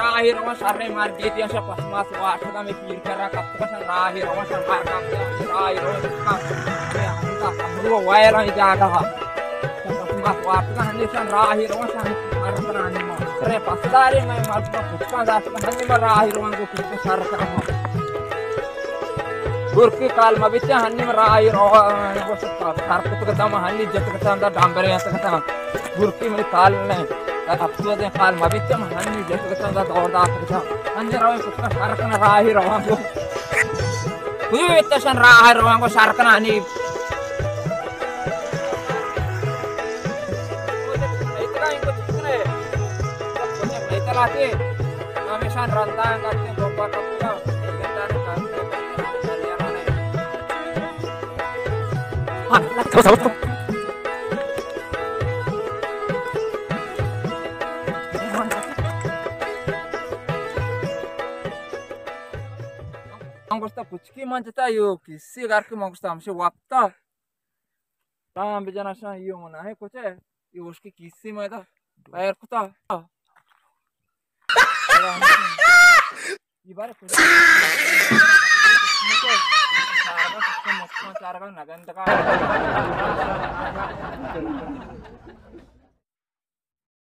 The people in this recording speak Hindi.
राही रवा सारे मार गेती अशा पस्मास वाटदा मी पीर करा कत्तकशन राही रवा मार काम राही रवा का हमका हमरो वायरा जागा हा पस्मास वाटदा हनीशन राही रवा शन मार करानी मा अरे पस्तारे मैं मार पुष्पा दास हनी मार राही रवा को पुष्पा सार करा गुरकी काल मबिचे हनी मार राही रवा को सार पुष्पा दम हनी जत कता अंदर डांबरे यत कता गुरकी में काल ने अब तो दे काल मबिचे हनी जत कता अंदर दौड़ दा कता अंदर रवा पुष्पा सार कना राही रवा को हुई इतशन राही रवा को सार कना हनी लाते हमेशा रंदा करते गोबर का पूरा गेंदा ने करते हां लगता सब मंगोस्ता पुचकी मंजता यो किसी घर के मंगोस्ता हमसे वापता ताम बिजना सा यो मना है कुछ है ये उसकी किसी में था पैर कुता ibarat cara kan nagan